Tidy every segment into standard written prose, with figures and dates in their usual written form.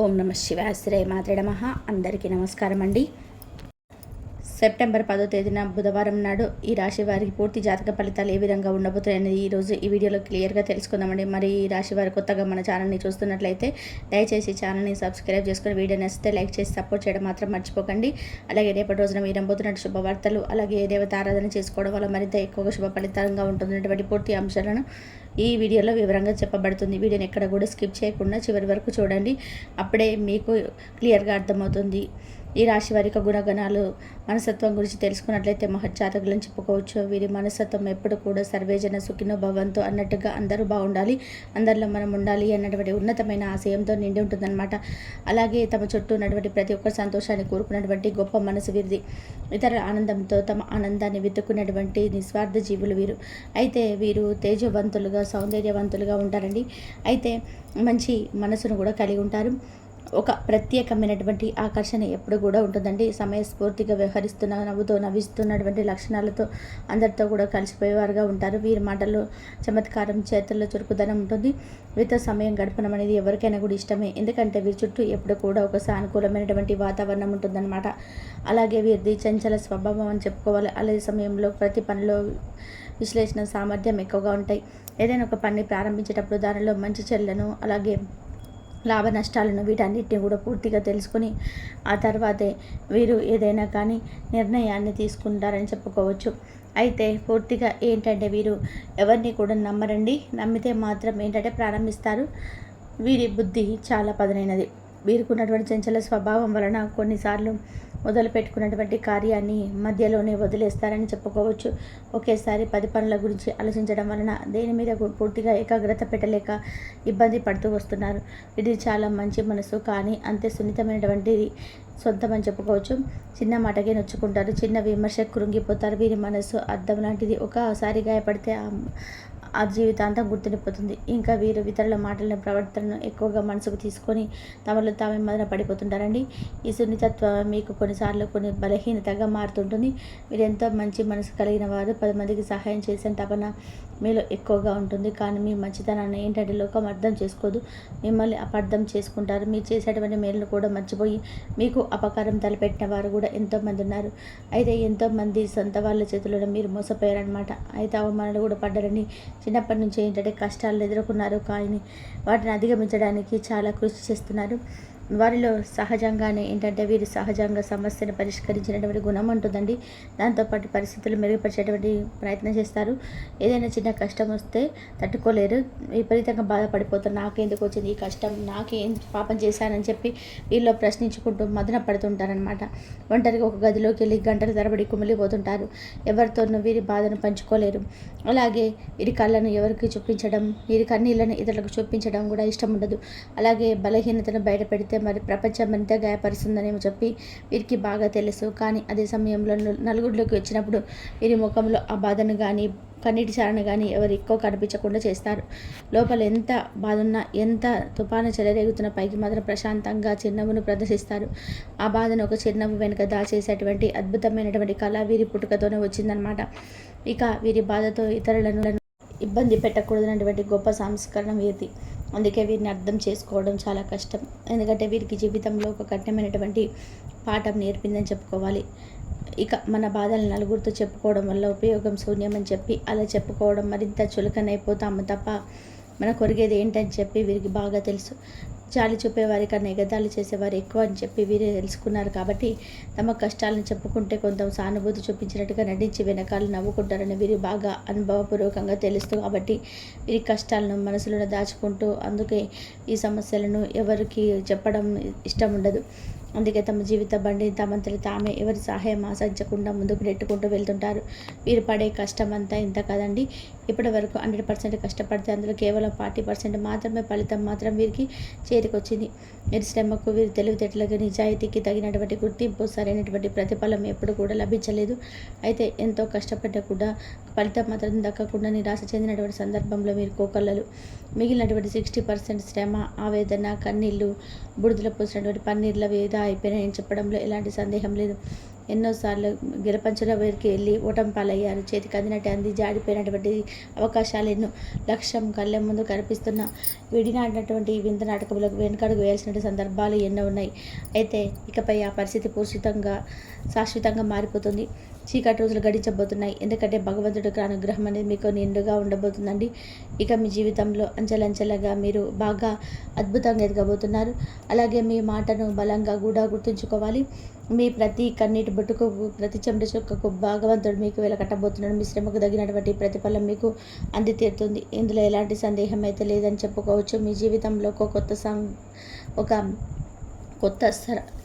ఓం నమ శివాయ శ్రీ మాత్రే నమః. అందరికీ నమస్కారం అండి. సెప్టెంబర్ 10వ తేదీన బుధవారం నాడు ఈ రాశి వారికి పూర్తి జాతక ఫలితాలు ఏ విధంగా ఉండబోతున్నాయనేది ఈరోజు ఈ వీడియోలో క్లియర్గా తెలుసుకుందామండి. మరి ఈ రాశి వారు కొత్తగా మన ఛానల్ని చూస్తున్నట్లయితే దయచేసి ఛానల్ని సబ్స్క్రైబ్ చేసుకుని వీడియో నచ్చితే లైక్ చేసి సపోర్ట్ చేయడం మాత్రం మర్చిపోకండి. అలాగే రేపటి రోజున మీరు నమ్ముతున్నట్టు శుభవార్తలు, అలాగే దేవత ఆరాధన చేసుకోవడం వల్ల మరింత ఎక్కువగా శుభ ఫలితంగా ఉంటున్నటువంటి పూర్తి అంశాలను ఈ వీడియోలో వివరంగా చెప్పబడుతుంది. వీడియోని ఎక్కడ కూడా స్కిప్ చేయకుండా చివరి వరకు చూడండి. అప్పుడే మీకు క్లియర్గా అర్థమవుతుంది. ఈ రాశి వారి యొక్క గుణగణాలు, మనస్తత్వం గురించి తెలుసుకున్నట్లయితే మహజ్జాతకులను చెప్పుకోవచ్చు. వీరి మనస్తత్వం ఎప్పుడు కూడా సర్వేజన సుఖినో భవంతు అన్నట్టుగా అందరూ బాగుండాలి, అందరిలో మనం ఉండాలి అన్నటువంటి ఉన్నతమైన ఆశయంతో నిండి ఉంటుందన్నమాట. అలాగే తమ చుట్టూ ఉన్నటువంటి ప్రతి ఒక్క సంతోషాన్ని కోరుకున్నటువంటి గొప్ప మనసు వీరిది. ఇతరుల ఆనందంతో తమ ఆనందాన్ని వెతుక్కున్నటువంటి నిస్వార్థ జీవులు వీరు. అయితే వీరు తేజవంతులుగా, సౌందర్యవంతులుగా ఉంటారండి. అయితే మంచి మనసును కూడా కలిగి ఉంటారు. ఒక ప్రత్యేకమైనటువంటి ఆకర్షణ ఎప్పుడు కూడా ఉంటుందండి. సమయస్ఫూర్తిగా వ్యవహరిస్తున్న, నవ్వుతో నవ్విస్తున్నటువంటి లక్షణాలతో అందరితో కూడా కలిసిపోయేవారుగా ఉంటారు. వీరి మాటల్లో చమత్కారం, చేతుల్లో చురుకుదనం ఉంటుంది. వీరితో సమయం గడపడం అనేది ఎవరికైనా కూడా ఇష్టమే. ఎందుకంటే వీరి చుట్టూ ఎప్పుడు కూడా ఒక సానుకూలమైనటువంటి వాతావరణం ఉంటుందన్నమాట. అలాగే వీరిది చంచల స్వభావం అని చెప్పుకోవాలి. అదే సమయంలో ప్రతి పనిలో విశ్లేషణ సామర్థ్యం ఎక్కువగా ఉంటాయి. ఏదైనా ఒక పని ప్రారంభించేటప్పుడు దానిలో మంచి చెడులను, అలాగే లాభ నష్టాలను, వీటన్నిటిని కూడా పూర్తిగా తెలుసుకొని ఆ తర్వాతే వీరు ఏదైనా కానీ నిర్ణయాన్ని తీసుకుంటారని చెప్పుకోవచ్చు. అయితే పూర్తిగా ఏంటంటే వీరు ఎవరిని కూడా నమ్మరండి. నమ్మితే మాత్రం ఏంటంటే ప్రారంభిస్తారు. వీరి బుద్ధి చాలా పదునైనది. వీరికి ఉన్నటువంటి చంచల స్వభావం వలన కొన్నిసార్లు మొదలు పెట్టుకున్నటువంటి కార్యాన్ని మధ్యలోనే వదిలేస్తారని చెప్పుకోవచ్చు. ఒకేసారి 10 పనుల గురించి ఆలోచించడం వలన దేని మీద పూర్తిగా ఏకాగ్రత పెట్టలేక ఇబ్బంది పడుతూ వస్తున్నారు. ఇది చాలా మంచి మనసు, కానీ అంతే సున్నితమైనటువంటిది సొంతమని చెప్పుకోవచ్చు. చిన్న మాటకే నొచ్చుకుంటారు, చిన్న విమర్శకు కృంగిపోతారు. వీరి మనసు అద్దం లాంటిది. ఒకసారి గాయపడితే ఆ జీవితాంతం గుర్తుండిపోతుంది. ఇంకా వీరు ఇతరుల మాటలను, ప్రవర్తనను ఎక్కువగా మనసుకు తీసుకొని తమలో తామే మదన పడిపోతుంటారండి. ఈ సున్నితత్వం మీకు కొన్నిసార్లు కొన్ని బలహీనతగా మారుతుంటుంది. మీరు ఎంతో మంచి మనసు కలిగిన వారు, 10 మందికి సహాయం చేసే తపన మీలో ఎక్కువగా ఉంటుంది. కానీ మీ మంచితనాన్ని ఏంటంటే లోకం అర్థం చేసుకోదు. మిమ్మల్ని అపార్థం చేసుకుంటారు. మీరు చేసేటువంటి మేలును కూడా మర్చిపోయి మీకు అపకారం తలపెట్టిన వారు కూడా ఎంతోమంది ఉన్నారు. అయితే ఎంతోమంది సొంత వాళ్ళ చేతుల్లో మీరు మోసపోయారనమాట. అయితే అవమానాలు కూడా పడ్డారని. చిన్నప్పటి నుంచి ఏంటంటే కష్టాలను ఎదుర్కొన్నారు, కానీ వాటిని అధిగమించడానికి చాలా కృషి చేస్తున్నారు. వారిలో సహజంగానే ఏంటంటే వీరు సహజంగా సమస్యను పరిష్కరించినటువంటి గుణం ఉంటుందండి. దాంతోపాటు పరిస్థితులు మెరుగుపరిచేటువంటి ప్రయత్నం చేస్తారు. ఏదైనా చిన్న కష్టం వస్తే తట్టుకోలేరు. విపరీతంగా బాధపడిపోతారు. నాకెందుకు వచ్చింది ఈ కష్టం, నాకేం పాపం చేశానని చెప్పి వీళ్ళు ప్రశ్నించుకుంటూ మదన పడుతుంటారనమాట. ఒంటరిగా ఒక గదిలోకి వెళ్ళి గంటల తరబడి కుమిలిపోతుంటారు. ఎవరితోనూ వీరి బాధను పంచుకోలేరు. అలాగే వీరి కళ్ళను ఎవరికి చూపించడం, వీరి కన్నీళ్లను ఇతరులకు చూపించడం కూడా ఇష్టం ఉండదు. అలాగే బలహీనతను బయట పెడితే మరి ప్రపంచం ఎంత గాయపరుస్తుందనేమో చెప్పి వీరికి బాగా తెలుసు. కానీ అదే సమయంలో నలుగురిలోకి వచ్చినప్పుడు వీరి ముఖంలో ఆ బాధను కానీ, కన్నీటి చారణ కానీ ఎవరు ఎక్కువ కనిపించకుండా చేస్తారు. లోపల ఎంత బాధ ఉన్నా, ఎంత తుఫాను చెలరేగుతున్న పైకి మాత్రం ప్రశాంతంగా చిరునవ్వును ప్రదర్శిస్తారు. ఆ బాధను ఒక చిరునవ్వు వెనుక దాచేసేటువంటి అద్భుతమైనటువంటి కళ వీరి పుట్టుకతోనే వచ్చిందనమాట. ఇక వీరి బాధతో ఇతరులను ఇబ్బంది పెట్టకూడదన్నటువంటి గొప్ప సంస్కరణ వీరిది. అందుకే వీరిని అర్థం చేసుకోవడం చాలా కష్టం. ఎందుకంటే వీరికి జీవితంలో ఒక కఠినమైనటువంటి పాఠం నేర్పిందని చెప్పుకోవాలి. ఇక మన బాధలు నలుగురితో చెప్పుకోవడం వల్ల ఉపయోగం శూన్యమని చెప్పి అలా చెప్పుకోవడం మరింత చులకనైపోతాము తప్ప మన కొరిగేది ఏంటని చెప్పి వీరికి బాగా తెలుసు. జాలి చూపేవారి కన్నా ఎగతాళి చేసేవారు ఎక్కువ అని చెప్పి వీరే తెలుసుకున్నారు. కాబట్టి తమ కష్టాలను చెప్పుకుంటే కొంత సానుభూతి చూపించినట్టుగా నటించి వెనకాల నవ్వుకుంటారని వీరి బాగా అనుభవపూర్వకంగా తెలుస్తూ, కాబట్టి వీరి కష్టాలను మనసులో దాచుకుంటూ, అందుకే ఈ సమస్యలను ఎవరికి చెప్పడం ఇష్టం ఉండదు. అందుకే తమ జీవిత బండిని తమంతటి తామే ఎవరి సహాయం ఆశించకుండా ముందుకు నెట్టుకుంటూ వెళ్తుంటారు. వీరు పడే కష్టం అంతా ఇంత కదండి. ఇప్పటి వరకు 100% కష్టపడితే అందులో కేవలం 40% మాత్రమే ఫలితం మాత్రం వీరికి చేతికొచ్చింది. వీరి శ్రమకు, వీరి తెలివితేటలకు, నిజాయితీకి తగినటువంటి గుర్తింపు, సరైనటువంటి ప్రతిఫలం ఎప్పుడు కూడా లభించలేదు. అయితే ఎంతో కష్టపడ్డా కూడా ఫలితం మాత్రం దక్కకుండా నిరాశ చెందినటువంటి సందర్భంలో మీరు కోకల్లలు. మిగిలినటువంటి 60% శ్రమ, ఆవేదన, కన్నీళ్ళు, బుడిదల పోసినటువంటి పన్నీర్ల వేద అయిపోయినాయని చెప్పడంలో ఎలాంటి సందేహం లేదు. ఎన్నోసార్లు గిరపంచల వేరికి వెళ్ళి ఓటమి పాలయ్యారు. చేతికి అందినట్టు అంది జాడిపోయినటువంటి అవకాశాలు ఎన్నో. లక్ష్యం కళ్ళ ముందు కనిపిస్తున్న విడినాడినటువంటి వింత నాటకములకు వెనుకడుగు వేయాల్సిన సందర్భాలు ఎన్నో ఉన్నాయి. అయితే ఇకపై ఆ పరిస్థితి శాశ్వతంగా మారిపోతుంది. చీకటి రోజులు గడించబోతున్నాయి. ఎందుకంటే భగవంతుడికి అనుగ్రహం అనేది మీకు నిండుగా ఉండబోతుందండి. ఇక మీ జీవితంలో అంచెలంచెలుగా మీరు బాగా అద్భుతంగా ఎదగబోతున్నారు. అలాగే మీ మాటను బలంగా కూడా గుర్తుంచుకోవాలి. మీ ప్రతి కన్నీటి బొట్టుకు, ప్రతి చెమట చుక్కకు భగవంతుడు మీకు వెలకట్టబోతున్నాడు. మీ శ్రమకు తగినటువంటి ప్రతిఫలం మీకు అంది తీరుతుంది. ఇందులో ఎలాంటి సందేహం అయితే లేదని చెప్పుకోవచ్చు. మీ జీవితంలో ఒక కొత్త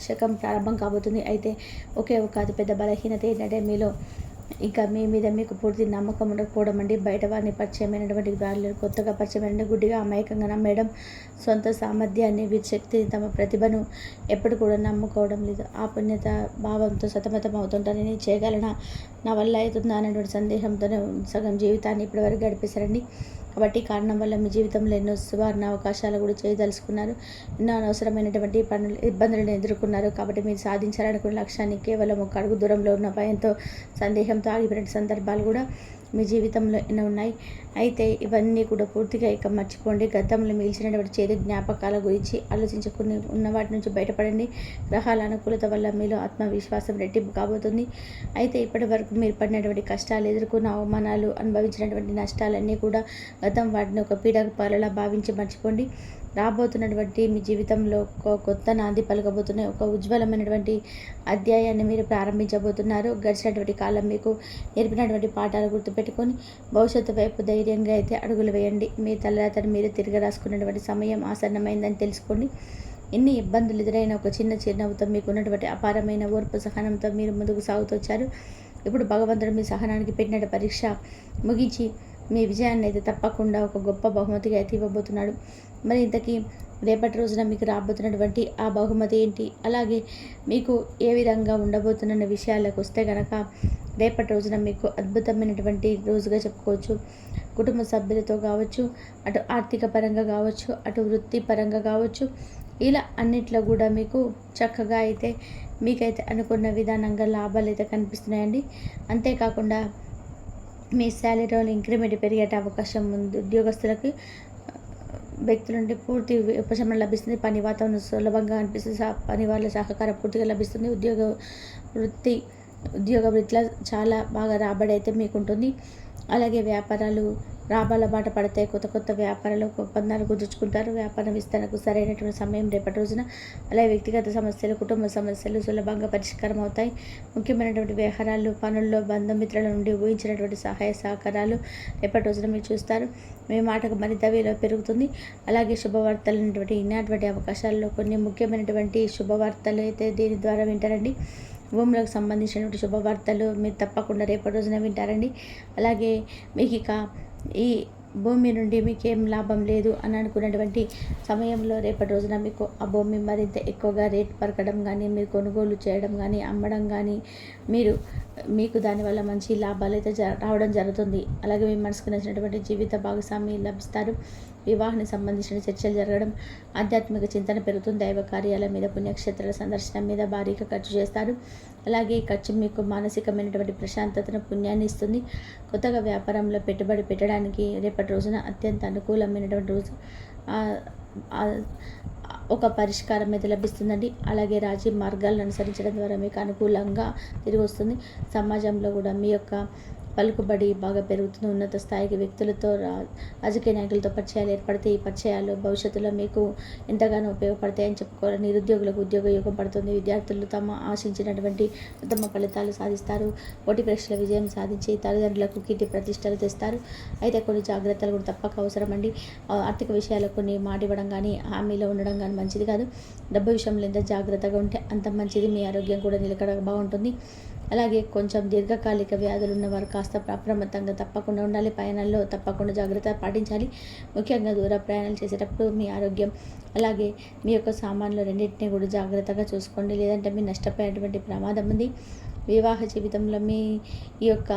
శకం ప్రారంభం కాబోతుంది. అయితే ఒక అతిపెద్ద బలహీనత ఏంటంటే మీలో ఇంకా మీ మీద మీకు పూర్తి నమ్మకం ఉండకపోవడం అండి. బయట వారిని పరిచయమైనటువంటి వాళ్ళు కొత్తగా పరిచయమైన గుడ్డిగా అమాయకంగా నమ్మేయడం, సొంత సామర్థ్యాన్ని, శక్తిని, తమ ప్రతిభను ఎప్పుడు కూడా నమ్ముకోవడం లేదు. ఆ పుణ్యత భావంతో సతమతం అవుతుంటాను. నేను చేయగలనా, నా వల్ల అవుతుందా అనేటువంటి సందేహంతోనే సగం జీవితాన్ని ఇప్పటివరకు గడిపేశారండి. కాబట్టి కారణం వల్ల మీ జీవితంలో ఎన్నో సువర్ణ అవకాశాలు కూడా చేయదలుచుకున్నారు. ఎన్నో అనవసరమైనటువంటి ఇబ్బందులను ఎదుర్కొన్నారు. కాబట్టి మీరు సాధించాలనుకున్న లక్ష్యాన్ని కేవలం ఒక అడుగు దూరంలో ఉన్న భయంతో, సందేహంతో ఆగిపోయిన సందర్భాలు కూడా మీ జీవితంలో ఎన్నో ఉన్నాయి. అయితే ఇవన్నీ కూడా పూర్తిగా ఇక మర్చిపోండి. గతంలో మిగిల్చినటువంటి చేదు జ్ఞాపకాల గురించి ఆలోచించుకుని ఉన్న వాటి నుంచి బయటపడండి. గ్రహాల అనుకూలత వల్ల మీలో ఆత్మవిశ్వాసం రెట్టింపు కాబోతుంది. అయితే ఇప్పటి వరకు మీరు పడినటువంటి కష్టాలు, ఎదుర్కొన్న అవమానాలు, అనుభవించినటువంటి నష్టాలన్నీ కూడా గతం వాటిని ఒక పీడకపాలలా భావించి మర్చిపోండి. రాబోతున్నటువంటి మీ జీవితంలో ఒక కొత్త నాంది పలకబోతున్నాయి. ఒక ఉజ్వలమైనటువంటి అధ్యాయాన్ని మీరు ప్రారంభించబోతున్నారు. గడిచినటువంటి కాలం మీకు నేర్పినటువంటి పాఠాలు గుర్తుపెట్టుకొని భవిష్యత్తు వైపు ధైర్యంగా అయితే అడుగులు వేయండి. మీ తలరాతను మీరు తిరిగి రాసుకున్నటువంటి సమయం ఆసన్నమైందని తెలుసుకోండి. ఎన్ని ఇబ్బందులు ఎదురైన ఒక చిన్న చిరునవ్వుతో మీకు ఉన్నటువంటి అపారమైన ఓర్పు సహనంతో మీరు ముందుకు సాగుతూ వచ్చారు. ఇప్పుడు భగవంతుడు మీ సహనానికి పెట్టిన పరీక్ష ముగించి మీ విజయాన్ని అయితే తప్పకుండా ఒక గొప్ప బహుమతిగా అయితే ఇవ్వబోతున్నాడు. మరి ఇంతకీ రేపటి రోజున మీకు రాబోతున్నటువంటి ఆ బహుమతి ఏంటి, అలాగే మీకు ఏ విధంగా ఉండబోతున్న విషయాలకు వస్తే కనుక రేపటి రోజున మీకు అద్భుతమైనటువంటి రోజుగా చెప్పుకోవచ్చు. కుటుంబ సభ్యులతో కావచ్చు, అటు ఆర్థిక పరంగా కావచ్చు, అటు వృత్తిపరంగా కావచ్చు, ఇలా అన్నిట్లో కూడా మీకు చక్కగా అయితే మీకైతే అనుకున్న విధానంగా లాభాలు అయితే కనిపిస్తున్నాయండి. అంతేకాకుండా మీ శాలరీలో ఇంక్రిమెంట్ పెరిగే అవకాశం ఉంది. ఉద్యోగస్తులకి వ్యక్తుల నుండి పూర్తి ఉపశమనం లభిస్తుంది. పని వాతావరణం సులభంగా అనిపిస్తుంది. పని వాళ్ళ సహకారం పూర్తిగా లభిస్తుంది. ఉద్యోగ వృత్తిలో చాలా బాగా రాబడి అయితే మీకు ఉంటుంది. అలాగే వ్యాపారాలు లాభాల బాట పడతాయి. కొత్త వ్యాపారాలు ఒప్పందాలు కుదుర్చుకుంటారు. వ్యాపారం విస్తరణకు సరైనటువంటి సమయం రేపటి రోజున. అలాగే వ్యక్తిగత సమస్యలు, కుటుంబ సమస్యలు సులభంగా పరిష్కారం అవుతాయి. ముఖ్యమైనటువంటి వ్యవహారాలు, పనుల్లో బంధుమిత్రుల నుండి ఊహించినటువంటి సహాయ సహకారాలు రేపటి రోజున మీరు చూస్తారు. మీ మాటకు మరింత విలువ పెరుగుతుంది. అలాగే శుభవార్తలు ఈనాటువంటి అవకాశాల్లో కొన్ని ముఖ్యమైనటువంటి శుభవార్తలు అయితే దీని ద్వారా వింటారండి. భూములకు సంబంధించినటువంటి శుభవార్తలు మీరు తప్పకుండా రేపటి రోజున వింటారండి. అలాగే మీకు ఇక ఈ భూమి నుండి మీకేం లాభం లేదు అని అనుకున్నటువంటి సమయంలో రేపటి రోజున మీకు ఆ భూమి మరింత ఎక్కువగా రేట్ పరకడం కానీ, మీరు కొనుగోలు చేయడం కానీ, అమ్మడం కానీ, మీకు దానివల్ల మంచి లాభాలు అయితే రావడం జరుగుతుంది. అలాగే మీ మనసుకు నచ్చినటువంటి జీవిత భాగస్వామి లభిస్తారు. వివాహానికి సంబంధించిన చర్చలు జరగడం, ఆధ్యాత్మిక చింతన పెరుగుతుంది. దైవ కార్యాల మీద, పుణ్యక్షేత్రాల సందర్శన మీద భారీగా ఖర్చు చేస్తారు. అలాగే ఈ ఖర్చు మీకు మానసికమైనటువంటి ప్రశాంతతను, పుణ్యాన్ని ఇస్తుంది. కొత్తగా వ్యాపారంలో పెట్టుబడి పెట్టడానికి రేపటి రోజున అత్యంత అనుకూలమైనటువంటి రోజు. ఒక పరిష్కారం అయితే లభిస్తుందండి. అలాగే రాజీ మార్గాలను అనుసరించడం ద్వారా మీకు అనుకూలంగా తిరిగి వస్తుంది. సమాజంలో కూడా మీ యొక్క పలుకుబడి బాగా పెరుగుతుంది. ఉన్నత స్థాయికి వ్యక్తులతో, రాజకీయ నాయకులతో పరిచయాలు ఏర్పడితే ఈ పరిచయాలు భవిష్యత్తులో మీకు ఎంతగానో ఉపయోగపడతాయని చెప్పుకోవాలి. నిరుద్యోగులకు ఉద్యోగ యోగం పడుతుంది. విద్యార్థులు తమ ఆశించినటువంటి ఉత్తమ ఫలితాలు సాధిస్తారు. పోటీ పరీక్షల విజయం సాధించి తల్లిదండ్రులకు కీర్తి ప్రతిష్టలు తెస్తారు. అయితే కొన్ని జాగ్రత్తలు కూడా తప్పక అవసరం అండి. ఆర్థిక విషయాల్లో కొన్ని మాట ఇవ్వడం కానీ, హామీలో ఉండడం కానీ మంచిది కాదు. డబ్బు విషయంలో ఎంత జాగ్రత్తగా ఉంటే అంత మంచిది. మీ ఆరోగ్యం కూడా నిలకడ బాగుంటుంది. అలాగే కొంచెం దీర్ఘకాలిక వ్యాధులు ఉన్నవారు కాస్త అప్రమత్తంగా తప్పకుండా ఉండాలి. ప్రయాణాల్లో తప్పకుండా జాగ్రత్త పాటించాలి. ముఖ్యంగా దూర ప్రయాణాలు చేసేటప్పుడు మీ ఆరోగ్యం, అలాగే మీ యొక్క సామాన్లు రెండింటినీ కూడా జాగ్రత్తగా చూసుకోండి. లేదంటే మీరు నష్టపోయేటువంటి ప్రమాదం ఉంది. వివాహ జీవితంలో మీ ఈ యొక్క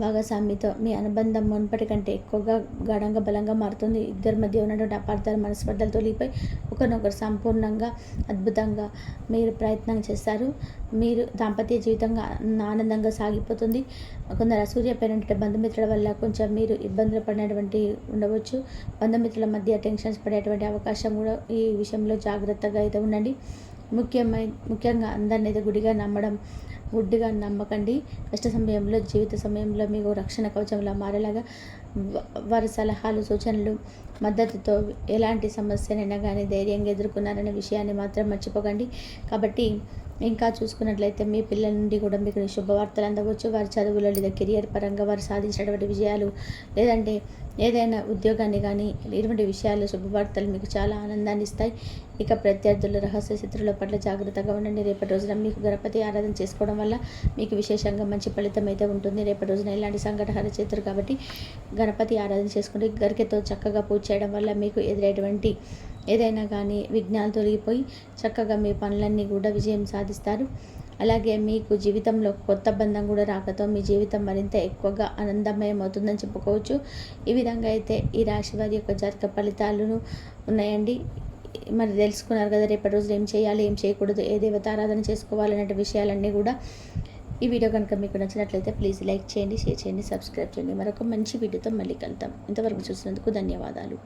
భాగస్వామితో మీ అనుబంధం మునుపటి కంటే ఎక్కువగా గాఢంగా బలంగా మారుతుంది. ఇద్దరి మధ్య ఉన్నటువంటి అపార్థాలు మనస్పర్ధలు తొలిగిపోయి ఒకరినొకరు సంపూర్ణంగా అద్భుతంగా మీరు ప్రయత్నం చేస్తారు. మీరు దాంపత్య జీవితంగా ఆనందంగా సాగిపోతుంది. కొందరు అసూయపైనటువంటి బంధుమిత్రుల వల్ల కొంచెం మీరు ఇబ్బందులు పడినటువంటి ఉండవచ్చు. బంధుమిత్రుల మధ్య టెన్షన్స్ పడేటువంటి అవకాశం కూడా ఈ విషయంలో జాగ్రత్తగా అయితే ఉండండి. ముఖ్యంగా అందరిని అయితే గుడ్డిగా నమ్మకండి. కష్ట సమయంలో జీవిత సమయంలో మీకు రక్షణ కవచంలా మారేలాగా వారి సలహాలు సూచనలు మద్దతుతో ఎలాంటి సమస్యనైనా కానీ ధైర్యంగా ఎదుర్కొన్నారనే విషయాన్ని మాత్రం మర్చిపోకండి. కాబట్టి ఇంకా చూసుకున్నట్లయితే మీ పిల్లల నుండి కూడా మీకు శుభవార్తలు అందవచ్చు. వారి చదువులో లేదా కెరియర్ పరంగా వారు సాధించినటువంటి విజయాలు లేదంటే ఏదైనా ఉద్యోగాన్ని కానీ ఇటువంటి విషయాలు శుభవార్తలు మీకు చాలా ఆనందాన్ని ఇస్తాయి. ఇక ప్రత్యర్థులు రహస్య శత్రువుల పట్ల జాగ్రత్తగా ఉండండి. రేపటి రోజున మీకు గణపతి ఆరాధన చేసుకోవడం వల్ల మీకు విశేషంగా మంచి ఫలితం అయితే ఉంటుంది. రేపటి రోజున ఇలాంటి సంఘటనలు చేతురు కాబట్టి గణపతి ఆరాధన చేసుకుంటే గరికెతో చక్కగా పూజ చేయడం వల్ల మీకు ఎదురైనటువంటి ఏదైనా కానీ విఘ్నాలు తొలగిపోయి చక్కగా మీ పనులన్నీ కూడా విజయం సాధిస్తారు. అలాగే మీకు జీవితంలో కొత్త బంధం కూడా రాకతో మీ జీవితం మరింత ఎక్కువగా ఆనందమయం అవుతుందని చెప్పుకోవచ్చు. ఈ విధంగా అయితే ఈ రాశి వారి యొక్క జాతక ఫలితాలను ఉన్నాయండి. మరి తెలుసుకున్నారు కదా రేపటి రోజున ఏం చేయాలి, ఏం చేయకూడదు, ఏ దేవత ఆరాధన చేసుకోవాలనే విషయాలన్నీ కూడా. ఈ వీడియో కనుక మీకు నచ్చినట్లయితే ప్లీజ్ లైక్ చేయండి, షేర్ చేయండి, సబ్స్క్రైబ్ చేయండి. మరొక మంచి వీడియోతో మళ్ళీ కలుద్దాం. ఇంతవరకు చూసినందుకు ధన్యవాదాలు.